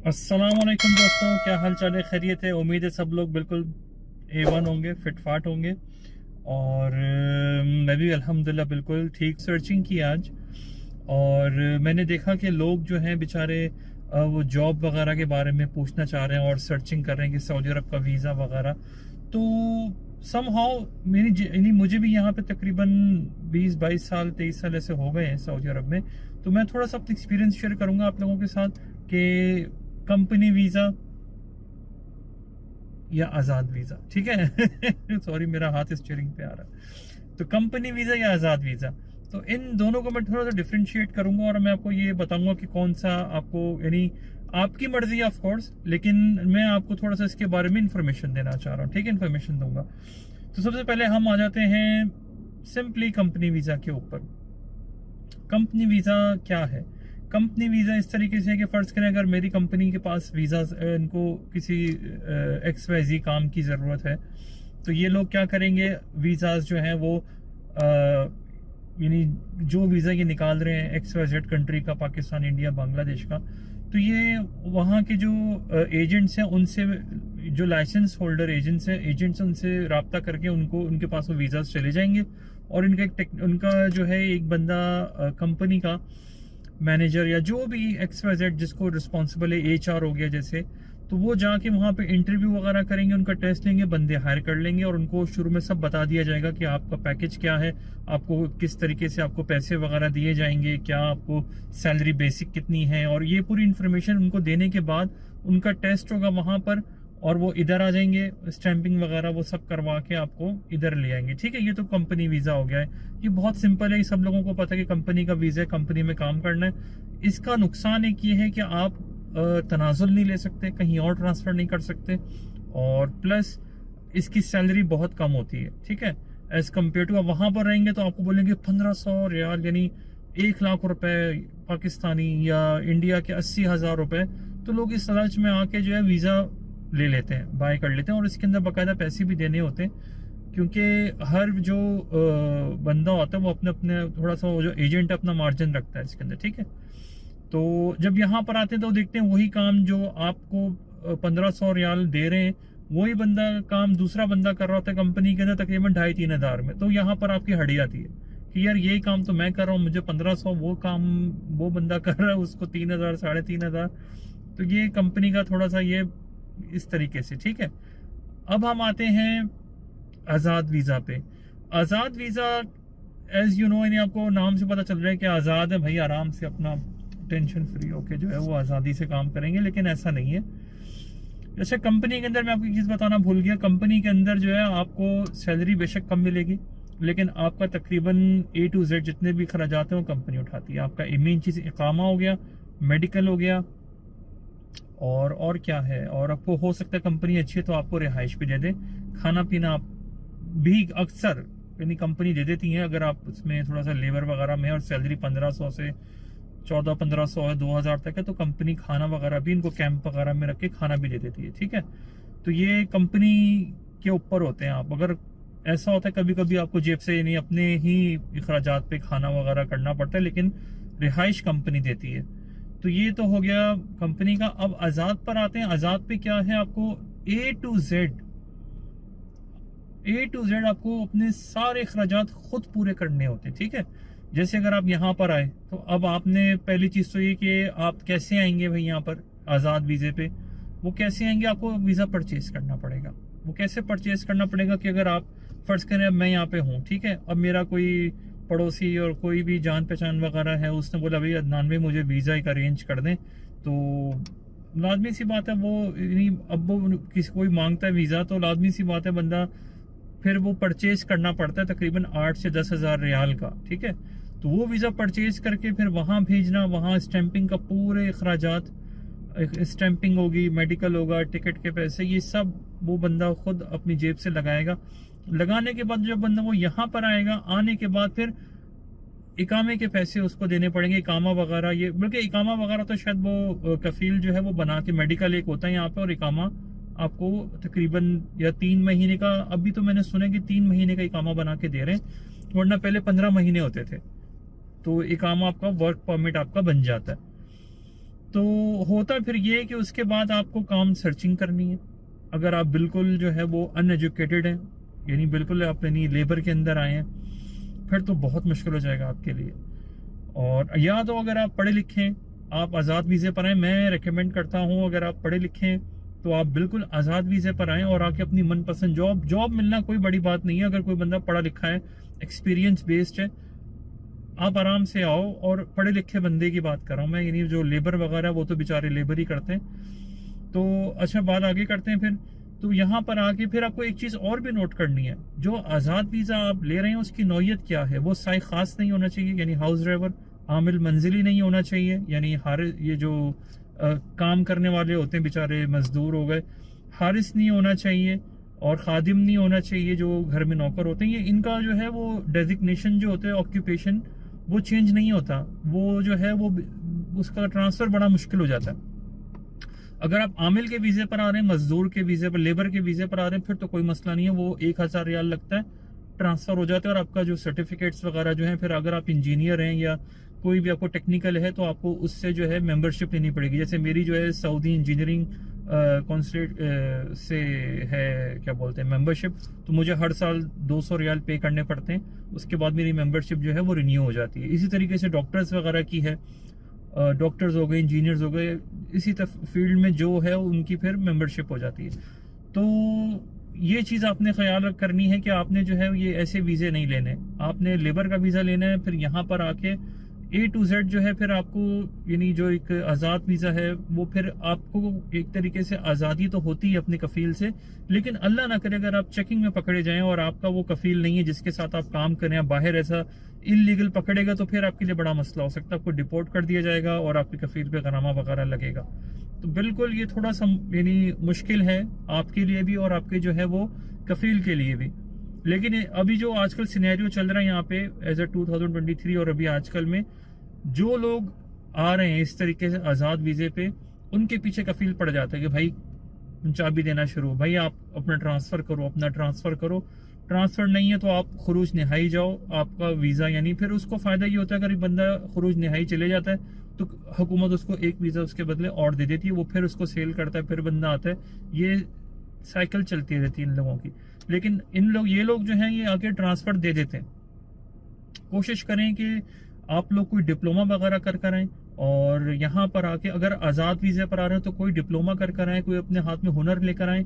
अस्सलाम वालेकुम दोस्तों, क्या हाल चाल है? खैरियत है? उम्मीद है सब लोग बिल्कुल A1 होंगे, फिट फाट होंगे। और मैं भी अल्हम्दुलिल्लाह बिल्कुल ठीक। सर्चिंग की आज, और मैंने देखा कि लोग जो हैं बेचारे वो जॉब वगैरह के बारे में पूछना चाह रहे हैं और सर्चिंग कर रहे हैं कि सऊदी अरब का वीज़ा वगैरह। तो समहाउ यानी मुझे भी यहाँ पे तकरीबन 20-22 साल 23 साल ऐसे हो गए हैं सऊदी अरब में। तो मैं थोड़ा सा अपना एक्सपीरियंस शेयर करूँगा आप लोगों के साथ कि कंपनी वीज़ा या आज़ाद वीज़ा, ठीक है। सॉरी, मेरा हाथ स्टीयरिंग पे आ रहा है। तो कंपनी वीज़ा या आज़ाद वीज़ा, तो इन दोनों को मैं थोड़ा सा डिफ्रेंशिएट करूंगा और मैं आपको ये बताऊंगा कि कौन सा आपको, यानी आपकी मर्जी है ऑफ कोर्स, लेकिन मैं आपको थोड़ा सा इसके बारे में इंफॉर्मेशन देना चाह रहा हूँ, ठीक है, इन्फॉर्मेशन दूंगा। तो सबसे पहले हम आ जाते हैं सिंपली कंपनी वीज़ा के ऊपर। कंपनी वीज़ा क्या है? कंपनी वीज़ा इस तरीके से है कि फ़र्ज़ करें अगर मेरी कंपनी के पास वीज़ा, इनको किसी XYZ काम की ज़रूरत है, तो ये लोग क्या करेंगे, वीज़ाज जो हैं वो यानी जो वीज़ा ये निकाल रहे हैं XYZ कंट्री का, पाकिस्तान, इंडिया, बांग्लादेश का, तो ये वहाँ के जो एजेंट्स हैं उनसे, जो लाइसेंस होल्डर एजेंट्स हैं उनसे रब्ता करके उनको, उनके पास वो वीज़ाज चले जाएंगे। और उनका जो है एक बंदा कंपनी का मैनेजर या जो भी XYZ जिसको रिस्पॉन्सिबल है, HR हो गया जैसे, तो वो जाके वहाँ पे इंटरव्यू वगैरह करेंगे, उनका टेस्ट लेंगे, बंदे हायर कर लेंगे और उनको शुरू में सब बता दिया जाएगा कि आपका पैकेज क्या है, आपको किस तरीके से आपको पैसे वगैरह दिए जाएंगे, क्या आपको सैलरी बेसिक कितनी है, और ये पूरी इन्फॉर्मेशन उनको देने के बाद उनका टेस्ट होगा वहाँ पर और वो इधर आ जाएंगे, स्टैंपिंग वगैरह वो सब करवा के आपको इधर ले आएंगे, ठीक है। ये तो कंपनी वीज़ा हो गया है, ये बहुत सिंपल है, ये सब लोगों को पता है कि कंपनी का वीज़ा है, कंपनी में काम करना है। इसका नुकसान एक ये है कि आप तनाजुल नहीं ले सकते, कहीं और ट्रांसफ़र नहीं कर सकते, और प्लस इसकी सैलरी बहुत कम होती है, ठीक है, एज़ कम्पेयर टू। आप वहाँ पर रहेंगे तो आपको बोलेंगे 1500 रियाल, यानी 1 लाख रुपए पाकिस्तानी, या इंडिया के 80,000 रुपए। तो लोग इस लालच में आके जो है वीज़ा ले लेते हैं, बाय कर लेते हैं, और इसके अंदर बाकायदा पैसे भी देने होते हैं, क्योंकि हर जो बंदा होता है वो अपने अपने थोड़ा सा, वो जो एजेंट अपना मार्जिन रखता है इसके अंदर, ठीक है। तो जब यहाँ पर आते हैं तो देखते हैं वही काम जो आपको 1500 रियाल दे रहे हैं, वही बंदा काम दूसरा बंदा कर रहा होता है कंपनी के अंदर तकरीबन 2,500-3 हज़ार में। तो यहाँ पर आपकी हड़ी आती है कि यार यही काम तो मैं कर रहा हूँ, मुझे 1500, वो काम वो बंदा कर रहा है उसको 3,000 3,500। तो ये कंपनी का थोड़ा सा ये इस तरीके से, ठीक है। अब हम आते हैं आज़ाद वीज़ा पे। आज़ाद वीज़ा, एज यू नो, यानी आपको नाम से पता चल रहा है कि आज़ाद है भाई, आराम से अपना टेंशन फ्री होके जो है वो आज़ादी से काम करेंगे, लेकिन ऐसा नहीं है। जैसे कंपनी के अंदर मैं आपको एक चीज़ बताना भूल गया, कंपनी के अंदर जो है आपको सैलरी बेशक कम मिलेगी, लेकिन आपका तकरीबन A to Z जितने भी खर्चात हैं वो कंपनी उठाती है। आपका मेन चीज़ इकामा हो गया, मेडिकल हो गया, और क्या है, और आपको हो सकता है कंपनी अच्छी है तो आपको रिहाइश भी दे दे, खाना पीना आप भी अक्सर यानी कंपनी दे देती है अगर आप उसमें थोड़ा सा लेबर वगैरह में, और सैलरी 1500 से 1400-1500 है, 2000 तक है, तो कंपनी खाना वगैरह भी इनको कैंप वगैरह में रख के खाना भी दे देती है, ठीक है। तो ये कंपनी के ऊपर होते हैं आप। अगर ऐसा होता है कभी कभी आपको जेब से, यानी अपने ही अखराजात पे खाना वगैरह करना पड़ता है, लेकिन रिहाइश कंपनी देती है। तो ये तो हो गया कंपनी का। अब आज़ाद पर आते हैं। आज़ाद पे क्या है, आपको A to Z आपको अपने सारे अखराजात खुद पूरे करने होते हैं, ठीक है। जैसे अगर आप यहाँ पर आए तो अब आपने पहली चीज़ तो ये कि आप कैसे आएंगे भाई यहाँ पर आज़ाद वीज़े पे। वो कैसे आएंगे, आपको वीज़ा परचेज करना पड़ेगा। वो कैसे परचेज करना पड़ेगा कि अगर आप फ़र्ज़ करें अब मैं यहाँ पे हूँ, ठीक है, अब मेरा कोई पड़ोसी और कोई भी जान पहचान वगैरह है, उसने बोला भाई अदनान भाई मुझे वीज़ा एक अरेंज कर दें, तो लाजमी सी बात है वो, अब वो किसी कोई मांगता है वीज़ा, तो लाजमी सी बात है बंदा फिर वो परचेज करना पड़ता है तकरीबन 8 से 10 हज़ार रियाल का, ठीक है। तो वो वीज़ा परचेज करके फिर वहाँ भेजना, वहाँ स्टैंपिंग का पूरे अखराजात, स्टैंपिंग होगी, मेडिकल होगा, टिकट के पैसे, ये सब वो बंदा खुद अपनी जेब से लगाएगा। लगाने के बाद जब बंदा वो यहाँ पर आएगा, आने के बाद फिर इकामे के पैसे उसको देने पड़ेंगे, इकामा वगैरह, ये बल्कि इकामा वगैरह तो शायद वो कफील जो है वो बना के, मेडिकल एक होता है यहाँ पे, और इकामा आपको तकरीबन या 3 महीने का, अभी तो मैंने सुना कि 3 महीने का इकामा बना के दे रहे हैं, वरना पहले 15 महीने होते थे। तो इकामा आपका, वर्क परमिट आपका बन जाता है। तो होता फिर ये है कि उसके बाद आपको काम सर्चिंग करनी है। अगर आप बिल्कुल जो है वो अनएजुकेटेड हैं, यानी बिल्कुल आप यानी लेबर के अंदर आए हैं, फिर तो बहुत मुश्किल हो जाएगा आपके लिए। और या तो अगर आप पढ़े लिखें, आप आज़ाद वीज़े पर आएँ। मैं रेकमेंड करता हूँ अगर आप पढ़े लिखें तो आप बिल्कुल आज़ाद वीज़े पर आएँ और आके अपनी मनपसंद जॉब मिलना कोई बड़ी बात नहीं है। अगर कोई बंदा पढ़ा लिखा है, एक्सपीरियंस बेस्ड है, आप आराम से आओ। और पढ़े लिखे बंदे की बात कर रहा हूँ मैं, यानी जो लेबर वगैरह वो तो बेचारे लेबर ही करते हैं। तो अच्छा, बात आगे करते हैं फिर। तो यहाँ पर आके फिर आपको एक चीज़ और भी नोट करनी है, जो आज़ाद वीज़ा आप ले रहे हैं उसकी नौयत क्या है। वो साई खास नहीं होना चाहिए, यानी हाउस ड्राइवर, आमिल मंजिली नहीं होना चाहिए, यानी ये जो काम करने वाले होते हैं बेचारे मजदूर हो गए, हारिस नहीं होना चाहिए, और खादिम नहीं होना चाहिए जो घर में नौकर होते हैं। ये इनका जो है वो डेजिग्नेशन जो होता है, ऑक्यूपेशन, वो चेंज नहीं होता। वो जो है वो उसका ट्रांसफ़र बड़ा मुश्किल हो जाता है। अगर आप आमिल के वीज़े पर आ रहे हैं, मजदूर के वीज़े पर, लेबर के वीज़े पर आ रहे हैं, फिर तो कोई मसला नहीं है। वो 1000 रियाल लगता है, ट्रांसफ़र हो जाता है। और आपका जो सर्टिफिकेट्स वगैरह जो है, फिर अगर आप इंजीनियर हैं या कोई भी आपको टेक्निकल है तो आपको उससे जो है मेंबरशिप लेनी पड़ेगी। जैसे मेरी जो है सऊदी इंजीनियरिंग कॉन्सुलेट से है, क्या बोलते हैं, मेंबरशिप, तो मुझे हर साल 200 रियाल पे करने पड़ते हैं। उसके बाद मेरी मेंबरशिप जो है वो रिन्यू हो जाती है। इसी तरीके से डॉक्टर्स वगैरह की है, डॉक्टर्स हो गए, इंजीनियर्स हो गए, इसी फील्ड में जो है उनकी फिर मेंबरशिप हो जाती है। तो ये चीज़ आपने ख्याल करनी है कि आपने जो है ये ऐसे वीज़े नहीं लेने, आपने लेबर का वीज़ा लेना है। फिर यहाँ पर आके A to Z जो है फिर आपको, यानी जो एक आज़ाद वीज़ा है वो फिर आपको एक तरीके से आज़ादी तो होती है अपने कफ़ील से, लेकिन अल्लाह ना करे अगर आप चेकिंग में पकड़े जाएं और आपका वो कफ़ील नहीं है जिसके साथ आप काम करें, आप बाहर ऐसा इलीगल पकड़ेगा तो फिर आपके लिए बड़ा मसला हो सकता है। आपको डिपोर्ट कर दिया जाएगा और आपके कफ़ील पे गरामा वगैरह लगेगा। तो बिल्कुल ये थोड़ा सा यानी मुश्किल है आपके लिए भी और आपके जो है वो कफ़ील के लिए भी। लेकिन अभी जो आजकल सिनेरियो चल रहा है यहाँ पे एज ए 2023 और अभी आजकल में जो लोग आ रहे हैं इस तरीके से आज़ाद वीज़े पे, उनके पीछे कफील पड़ जाता है कि भाई चाबी देना शुरू, भाई आप अपना ट्रांसफ़र करो, अपना ट्रांसफ़र करो। ट्रांसफ़र नहीं है तो आप खरूज नहाई जाओ, आपका वीज़ा, यानी फिर उसको फ़ायदा ये होता है अगर बंदा खरूज नहाई चले जाता है तो हुकूमत उसको एक वीज़ा उसके बदले और दे देती है, वो फिर उसको सेल करता है, फिर बंदा आता है। ये साइकिल चलती रहती है इन लोगों की। लेकिन ये लोग जो हैं ये आके ट्रांसफ़र दे देते हैं। कोशिश करें कि आप लोग कोई डिप्लोमा वगैरह कर आएँ, और यहाँ पर आके अगर आज़ाद वीज़े पर आ रहे हैं तो कोई डिप्लोमा कर आएँ, कोई अपने हाथ में हुनर लेकर आएँ।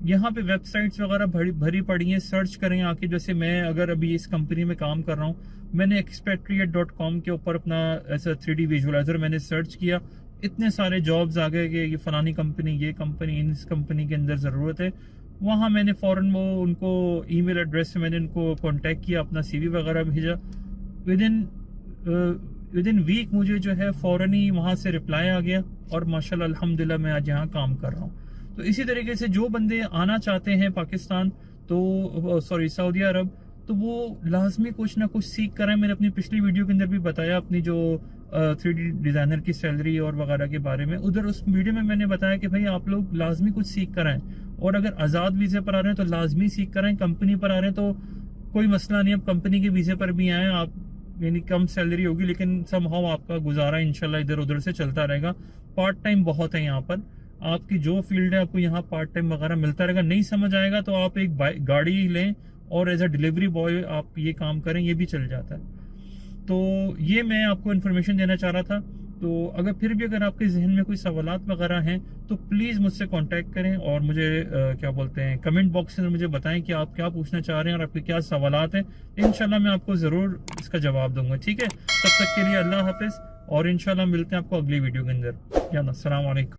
यहाँ पे वेबसाइट्स वगैरह भरी पड़ी हैं, सर्च करें आके। जैसे मैं अगर अभी इस कंपनी में काम कर रहा हूँ, मैंने expatriate.com के ऊपर अपना ऐसा 3D विजुअलाइजर मैंने सर्च किया, इतने सारे जॉब्स आ गए कि ये फलानी कंपनी, ये कंपनी, इस कंपनी के अंदर ज़रूरत है। वहाँ मैंने फ़ौरन वो उनको ईमेल एड्रेस से मैंने उनको कॉन्टैक्ट किया, अपना CV वगैरह भेजा। विद इन वीक मुझे जो है फ़ौरन ही वहाँ से रिप्लाई आ गया और माशाल्लाह अल्हम्दुलिल्लाह मैं आज यहाँ काम कर रहा हूँ। तो इसी तरीके से जो बंदे आना चाहते हैं पाकिस्तान, तो सऊदी अरब, तो वो लाजमी कुछ ना कुछ सीख कर आए। मैंने अपनी पिछली वीडियो के अंदर भी बताया अपनी जो 3D डिज़ाइनर की सैलरी और वगैरह के बारे में। उधर उस वीडियो में मैंने बताया कि भाई आप लोग लाजमी कुछ सीख कर आएँ, और अगर आज़ाद वीज़े पर आ रहे हैं तो लाजमी सीख कर आएँ। कंपनी पर आ रहे हैं तो कोई मसला नहीं, अब कंपनी के वीज़े पर भी आएँ आप, यानी कम सैलरी होगी लेकिन समहाउ आपका गुजारा इंशाल्लाह इधर उधर से चलता रहेगा। पार्ट टाइम बहुत है यहाँ पर, आपकी जो फील्ड है आपको यहाँ पार्ट टाइम वगैरह मिलता रहेगा। नहीं समझ आएगा तो आप एक गाड़ी लें और एज अ डिलीवरी बॉय आप ये काम करें, ये भी चल जाता है। तो ये मैं आपको इन्फॉर्मेशन देना चाह रहा था। तो अगर फिर भी अगर आपके जहन में कोई सवालात वगैरह हैं तो प्लीज़ मुझसे कांटेक्ट करें और मुझे क्या बोलते हैं कमेंट बॉक्स में मुझे बताएं कि आप क्या पूछना चाह रहे हैं और आपके क्या सवालात हैं। इंशाल्लाह मैं आपको ज़रूर इसका जवाब दूंगा। ठीक है, तब तक के लिए अल्लाह हाफिज़, और इंशाल्लाह मिलते हैं आपको अगली वीडियो के अंदर। या अस्सलाम वालेकुम।